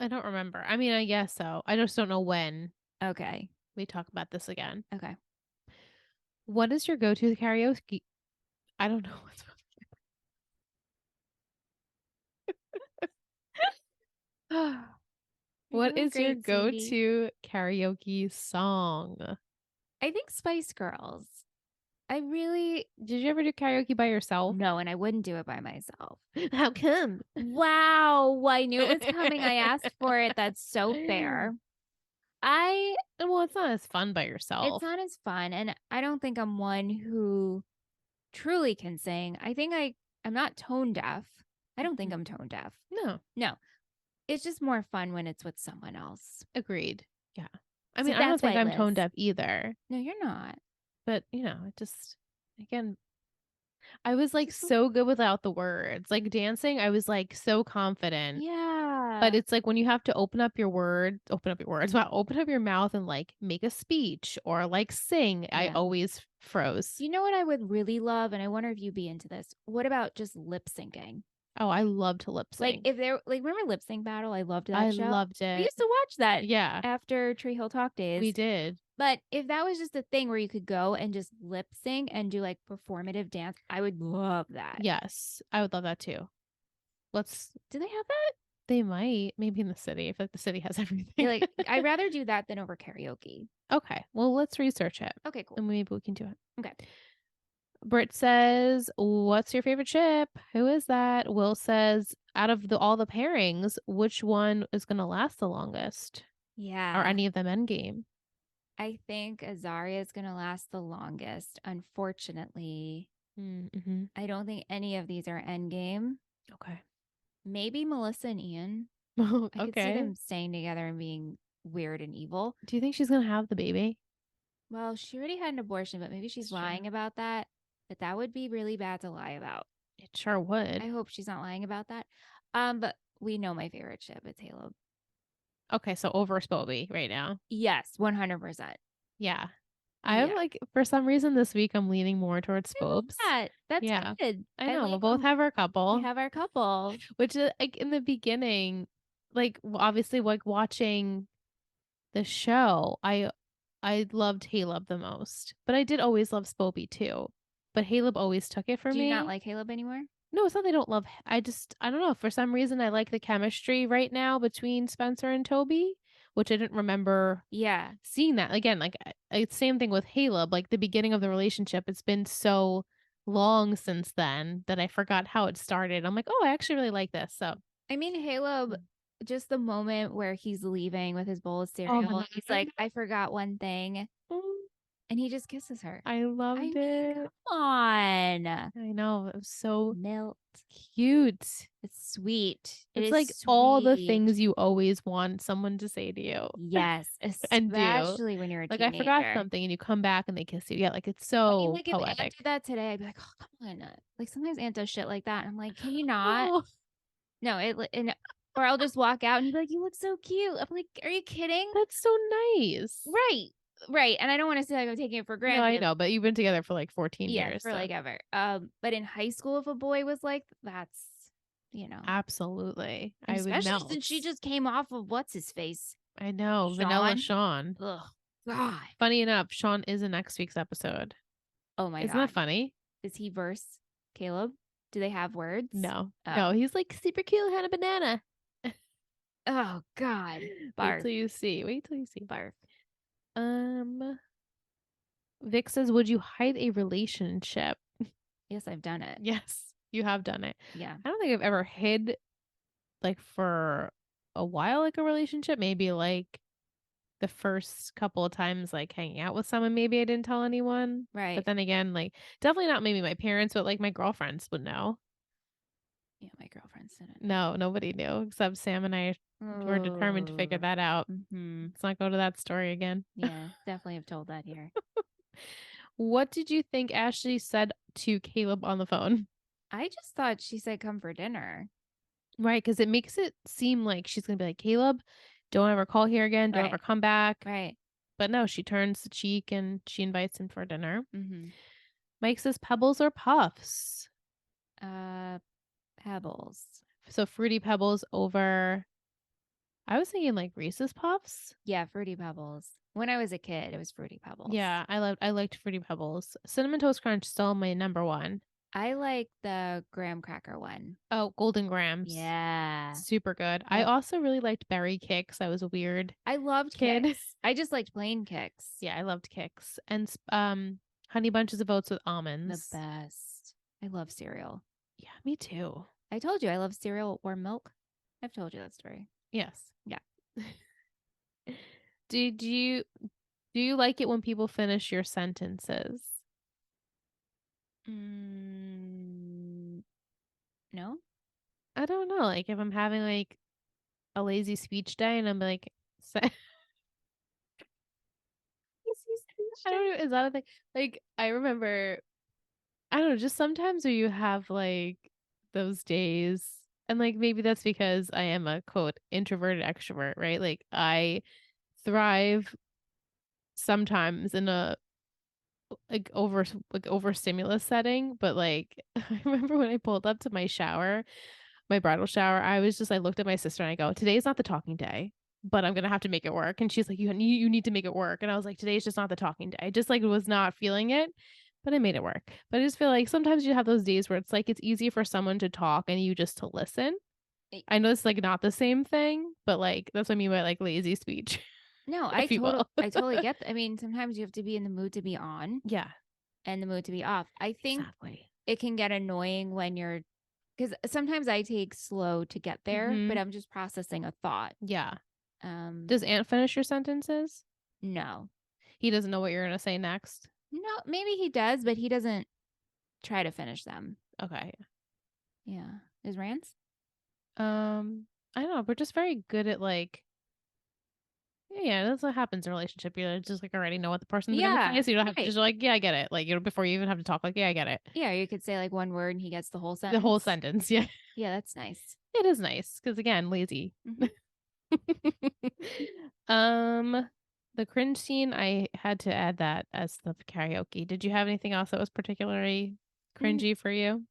don't remember. I mean, I guess so. I just don't know when. Okay. We talk about this again. Okay. What is your go-to karaoke? I don't know what's What is your go-to karaoke song? I think Spice Girls. Did you ever do karaoke by yourself? No, and I wouldn't do it by myself. How come? Wow. I knew it was coming. I asked for it. That's so fair. Well, it's not as fun by yourself. It's not as fun. And I don't think I'm one who truly can sing. I think I'm not tone deaf. I don't think I'm tone deaf. No. It's just more fun when it's with someone else. Agreed. Yeah. I mean, I don't think I'm tone deaf either. No, you're not. But, it just, again, I was like so good without the words. Like dancing, I was like so confident. Yeah. But it's like when you have to open up your words, wow, open up your mouth and like make a speech or like sing, I Yeah. always froze. You know what I would really love, and I wonder if you'd be into this. What about just lip syncing? Oh, I love to lip Like sync. if there, like, remember Lip Sync Battle? I loved I that show. loved We it. used to watch that Yeah, after Tree Hill Talk we days. did. But if that was just a thing where you could go and just lip sync and do like performative dance, I would love that. Yes, I would love that too. Let's Do they have that? They might, maybe in the city. I feel like the city has everything. Yeah, like I'd rather do that than over karaoke. Okay, well, let's research it Okay, cool. and maybe we can do it. Okay. Britt says, "What's your favorite ship? Who is that?" Will says, "Out of all the pairings, which one is going to last the longest? Are Yeah. any of them endgame?" I think Azaria is going to last the longest. Unfortunately, Mm-hmm. I don't think any of these are endgame. Okay. Maybe Melissa and Ian. I could see Okay. them staying together and being weird and evil. Do you think she's going to have the baby? Well, she already had an abortion, but maybe she's It's true. lying about that. But that would be really bad to lie about. It sure would. I hope she's not lying about that. But we know my favorite ship. It's Halo. Okay, so over Spoby right now. Yes, 100%. Yeah. I'm Yeah. like, for some reason this week I'm leaning more towards I love Spobes. that. That's Yeah. good. I I know. like We'll both when have our we couple. have our couple. Which is like in the beginning, like obviously like watching the show, I loved Caleb the most. But I did always love Spoby too. But Caleb always took it for Do you not me. like Caleb anymore? No, it's not they don't love. I don't know. For some reason, I like the chemistry right now between Spencer and Toby, which I didn't remember Yeah. seeing that again. Like same thing with Caleb. Like the beginning of the relationship, it's been so long since then that I forgot how it started. I'm like, oh, I actually really like this. So, I mean, Caleb, just the moment where he's leaving with his bowl of oh my cereal, he's like, I forgot one thing. God. And he just kisses her. I I loved mean, it. come on. I know. It was so Melt. cute. It's sweet. It It's is like all the sweet. things you always want someone to say to you Yes, and do. especially when you're a Like I forgot teenager. something and you come back and they kiss you. Yeah, like it's I mean, so like if Aunt poetic. did that today, I'd be like, oh, come on. Like sometimes Aunt does shit like that. And I'm like, can you not? Oh, No, or I'll just walk out and he'd be like, you look so cute. I'm like, are you kidding? that's so nice. Right. Right. And I don't want to say like I'm taking it for No, I granted. know, but you've been together for like 14 Yeah, years. for So. like ever. But in high school, if a boy was like, that's, Absolutely. and I would especially melt. since she just came off of what's his face? I know. Sean? Vanilla Sean. Ugh. God. Funny enough, Sean is in next week's episode. Oh my Isn't God. that funny? Is he verse Caleb? Do they have words? No. Oh. No, he's like super cute, had a banana. Oh God. Wait Barf. till you see. Wait till you see. Barf. Vic says, would you hide a relationship? Yes, I've done it. Yes, you have done it. Yeah. I don't think I've ever hid like for a while, like a relationship. Maybe like the first couple of times, like hanging out with someone, maybe I didn't tell anyone. Right. But then again, like definitely not maybe my parents, but like my girlfriends would know. Yeah, my girlfriends didn't. No, nobody knew except Sam and I were determined to figure that out. Mm-hmm. Let's not go to that story again. Yeah, definitely have told that here. What did you think Ashley said to Caleb on the phone? I just thought she said come for dinner. Right, because it makes it seem like she's gonna be like, Caleb, don't ever call here again, don't Right. ever come back. Right. But no, she turns the cheek and she invites him for dinner. Mm-hmm. Mike says pebbles or puffs. Pebbles. So fruity pebbles over. I was thinking like Reese's Puffs. Yeah, Fruity Pebbles. When I was a kid, it was Fruity Pebbles. Yeah, I liked fruity pebbles. Cinnamon Toast Crunch still my number one. I like the graham cracker one. Oh, Golden Grams. Yeah. Super good. Yep. I also really liked berry kicks. I was a weird I loved kid. Kicks. I just liked plain Kicks. Yeah, I loved kicks. And honey bunches of oats with The almonds. best. I love cereal. Yeah, me too. I told you I love cereal or milk. I've told you that story. Yes. Yeah. Do you like it when people finish your sentences? No. I don't know. Like if I'm having like a lazy speech day and I'm like, I don't know, is that a thing? Like I remember, I don't know, just sometimes where you have like those days And, like, maybe that's because I am a, quote, "introverted extrovert," right? Like, I thrive sometimes in a, like, overstimulus setting, but, like, I remember when I pulled up to my bridal shower, I looked at my sister and I go, "Today's not the talking day, but I'm gonna have to make it work." And she's like, You need to make it work." And I was like, "Today's just not the talking day." I just, like, was not feeling it, but I made it work. But I just feel like sometimes you have those days where it's, like, it's easy for someone to talk and you just to listen. Eh, I know it's, like, not the same thing, but, like, that's what I mean by, like, lazy speech, no, if you will. I totally get I mean, sometimes you have to be in the mood to be on Yeah, and the mood to be off. I think exactly. it can get annoying when you're because sometimes I take slow to get there, but Mhm. I'm just processing a thought. Yeah. Um, Does Ant finish your sentences? no. He doesn't know what you're gonna say next? No, maybe he does, but he doesn't try to finish them. Okay. Yeah. Is Rance? I don't know, we're just very good at, like, yeah, that's what happens in a relationship. You just, like, already know what the person's gonna say, Yeah. so you don't have to Right. just like, "Yeah, I get it." Like, before you even have to talk, like, "Yeah, I get it." Yeah, you could say like one word and he gets the whole The whole sentence. sentence, yeah. Yeah, that's nice. It is nice because again, lazy. Hmm. Um, the cringe scene, I had to add that as the karaoke. Did you have anything else that was particularly cringy for you?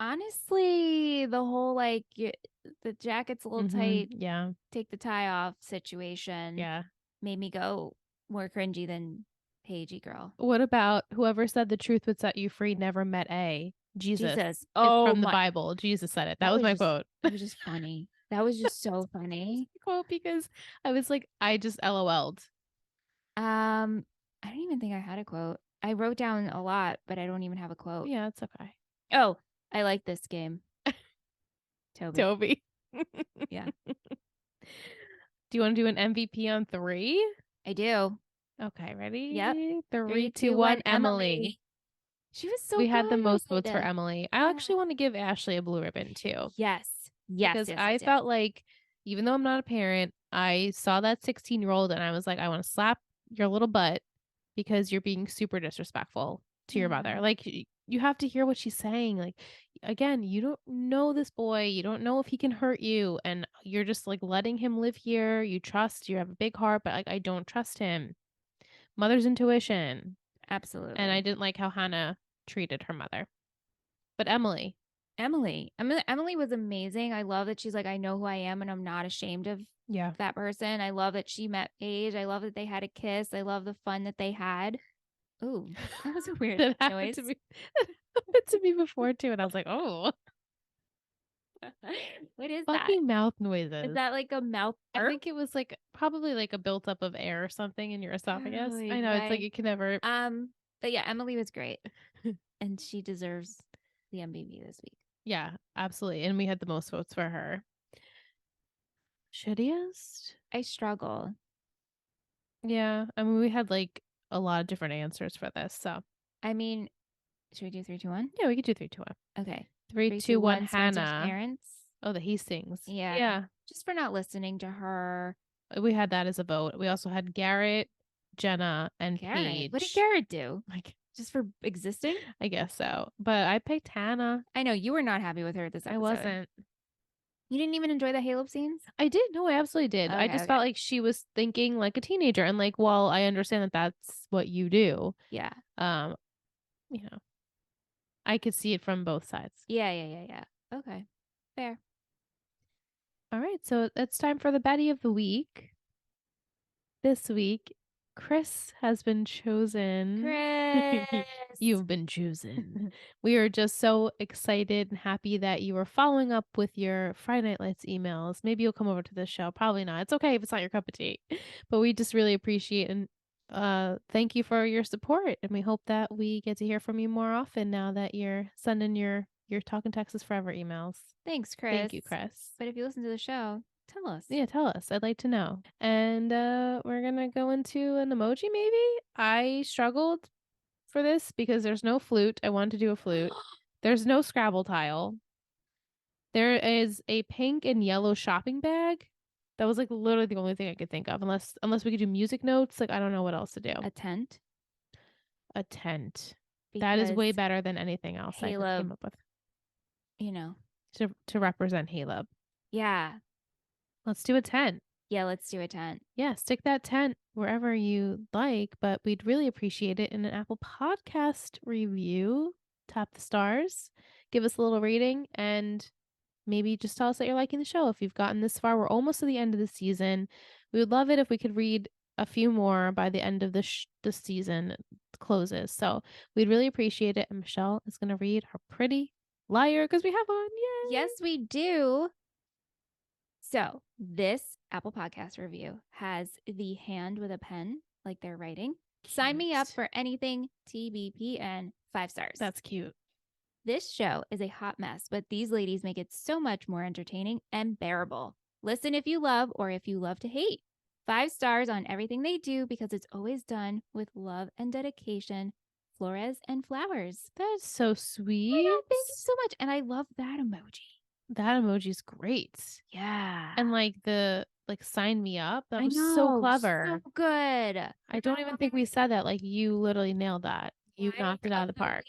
Honestly, the whole the jacket's a little Mhm. tight, Yeah. take the tie off situation Yeah. made me go more cringy than Pagey girl. What about whoever said the truth would set you free never met A? Jesus. Jesus. It's Oh from the my, Bible. Jesus said it. That was my quote. that was just funny. That was just so funny. Quote because I was like, I just LOL'd. I don't even think I had a quote. I wrote down a lot, but I don't even have a quote. Yeah, it's okay. Oh, I like this game. Toby. Toby. Yeah, Do you want to do an MVP on three? I do. Okay, Yep. ready? Three, Three, two, two, one. one. Emily. Emily. She was so We had the most votes for good. Emily. I Yeah. actually want to give Ashley a blue ribbon too, Yes. Yes, because yes, yes, I yes. felt like, even though I'm not a parent, I saw that 16-year-old and I was like, I want to slap your little butt because you're being super disrespectful to your Yeah. mother. Like, you have to hear what she's saying. Like, again, you don't know this boy. You don't know if he can hurt you. And you're just like letting him live here. You have a big heart, but like, I don't trust him. Mother's intuition. And I Absolutely. didn't like how Hannah treated her mother. But Emily, Emily was amazing. I love that she's like, I know who I am and I'm not ashamed of yeah, that person. I love that she met Paige. I love that they had a kiss. I love the fun that they had. Ooh, that was a weird that happened noise. to me. That happened to me before too. And I was like, oh, What is that? fucking mouth Is noises. that like a mouth I burp? think it was like probably like a buildup of air or something in your esophagus. Oy I know it's like vey. you can never. But yeah, Emily was great. And she deserves the MVP this week. Yeah, absolutely. And we had the most votes for her. Shittiest? I struggle. Yeah. I mean, we had like a lot of different answers for this. So I mean, should we do 3, 2, 1? yeah, we could do 3, 2, 1. Okay. Three, Three, two, two, one. one. Spencer's Hannah. parents. Oh, the Hastings. Yeah. Yeah. Just for not listening to her. We had that as a vote. We also had Garrett, Jenna, and Garrett. What did Paige. Garrett do? Like, Just for existing? I guess so. But I picked Hannah. I know you were not happy with her this I episode. wasn't. You didn't even enjoy the Halo scenes? I did. No, I absolutely did. I Okay, just okay. felt like she was thinking like a teenager. And like, while I understand that that's what you do, Yeah. um, you know, I could see it from both sides. Yeah. Okay. Fair. All right. So it's time for the Betty of the week. This week, Chris has been chosen. Chris. You've been chosen. We are just so excited and happy that you are following up with your Friday Night Lights emails. Maybe you'll come over to this show. Probably not. It's okay if it's not your cup of tea. But we just really appreciate and thank you for your support. And we hope that we get to hear from you more often now that you're sending your Talking Texas Forever emails. Thanks, Chris. Thank you, Chris. But if you listen to the show, tell us. Yeah, tell us. I'd like to know. And we're gonna go into an emoji maybe. I struggled for this because there's no flute. I wanted to do a flute. There's no Scrabble tile. There is a pink and yellow shopping bag. That was like literally the only thing I could think of. Unless we could do music notes. Like, I don't know what else to do. A tent. A tent. That is Because way better than anything else I Caleb, came up with. you know, to represent Caleb. Yeah. Let's do a tent. Yeah, let's do a tent. Yeah, stick that tent wherever you like, but we'd really appreciate it in an Apple Podcast review. Tap the stars, give us a little rating, and maybe just tell us that you're liking the show. If you've gotten this far, we're almost to the end of the season. We would love it if we could read a few more by the end of the season closes. So we'd really appreciate it. And Michelle is going to read her pretty liar because we have one. Yay! Yes, we do. So this Apple Podcast review has the hand with a pen, like they're writing. Sign me up for anything TBPN 5 stars. That's cute. This show is a hot mess, but these ladies make it so much more entertaining and bearable. Listen if you love or if you love to hate. 5 stars on everything they do because it's always done with love and dedication. Flores and flowers. That's so sweet. Oh God, thank you so much. And I love that emoji. That emoji's great. Yeah. And like the sign me up. That was know, so clever. So good. I don't even think we said that. Like you literally nailed that. You knocked it out of the park.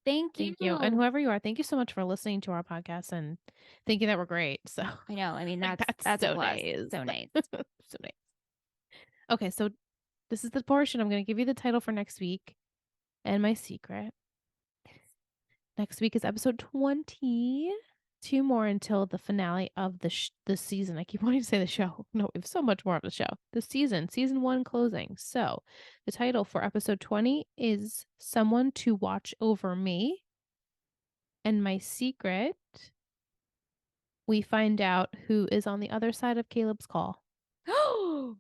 Thank you. Thank you. And whoever you are, thank you so much for listening to our podcast and thinking that we're great. So I know. I mean, that's so a plus. nice. So nice. So nice. Okay, so this is the portion. I'm going to give you the title for next week and my secret. Next week is episode 20. 2 more until the finale of the season. I keep wanting to say the show. No, we have so much more of the show. The season 1 closing. So the title for episode 20 is Someone to Watch Over Me. And my secret, we find out who is on the other side of Caleb's call. Oh,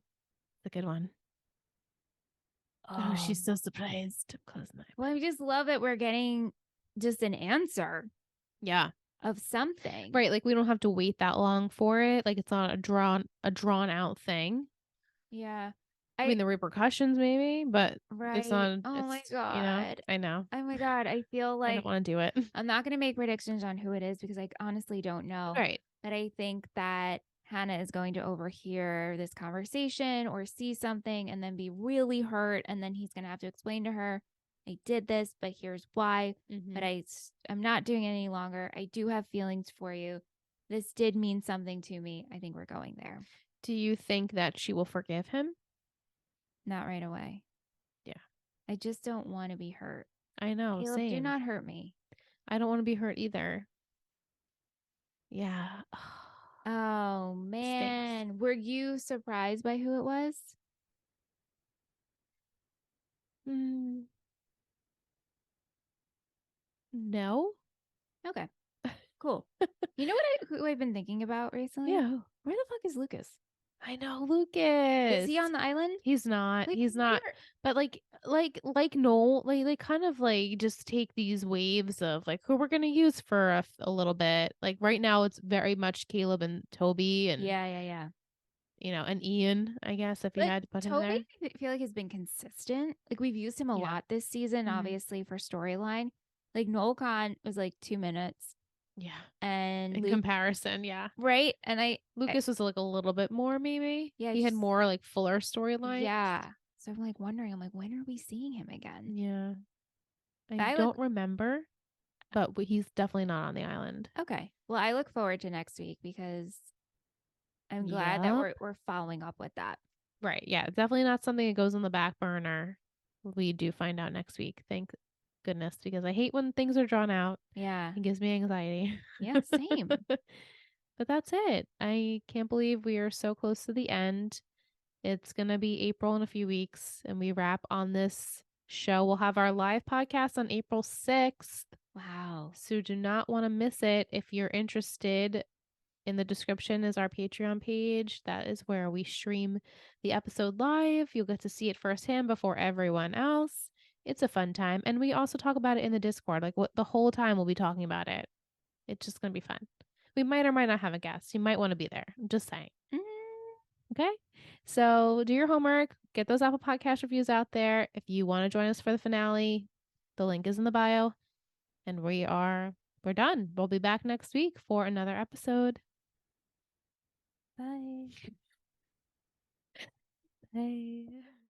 the good one. Oh, she's so surprised. Closing my eyes. Well, I just love that we're getting just an answer. Yeah. Of something. Right. Like we don't have to wait that long for it. Like it's not a drawn out thing. Yeah. I mean the repercussions maybe, but right. it's not. Oh my God. You know, I know. Oh my God. I feel like I don't want to do it. I'm not going to make predictions on who it is because I honestly don't know. Right. But I think that Hannah is going to overhear this conversation or see something and then be really hurt. And then he's going to have to explain to her, I did this, but here's why. Mm-hmm. But I'm not doing it any longer. I do have feelings for you. This did mean something to me. I think we're going there. Do you think that she will forgive him? Not right away. Yeah. I just don't want to be hurt. I know. Caleb, same. do not hurt me. I don't want to be hurt either. Yeah. Oh, man. Stinks. Were you surprised by who it was? No. Okay. Cool. You know who I've been thinking about recently? Yeah. Where the fuck is Lucas? I know Lucas. Is he on the island? He's not. Like, he's not. But like Noel, like kind of like just take these waves of like who we're gonna use for a little bit. Like right now, it's very much Caleb and Toby and yeah. You know, and Ian. I guess if you had to put him there. Toby, I feel like has been consistent. Like we've used him a lot this season, obviously for storyline. Like Noel Khan was like 2 minutes. Yeah. And in comparison, yeah. Right. And Lucas was like a little bit more, maybe. Yeah. He had more like fuller storyline. Yeah. So I'm like wondering, when are we seeing him again? Yeah. I don't remember, but he's definitely not on the island. Okay. Well, I look forward to next week because I'm glad that we're following up with that. Right. Yeah. Definitely not something that goes on the back burner. We do find out next week. Thank goodness, because I hate when things are drawn out. Yeah. It gives me anxiety. Yeah, same. But that's it. I can't believe we are so close to the end. It's going to be April in a few weeks, and we wrap on this show. We'll have our live podcast on April 6th. Wow. So do not want to miss it. If you're interested, in the description is our Patreon page. That is where we stream the episode live. You'll get to see it firsthand before everyone else. It's a fun time. And we also talk about it in the Discord. Like the whole time we'll be talking about it. It's just going to be fun. We might or might not have a guest. You might want to be there. I'm just saying. Okay. So do your homework. Get those Apple Podcast reviews out there. If you want to join us for the finale, the link is in the bio. And we're done. We'll be back next week for another episode. Bye. Bye.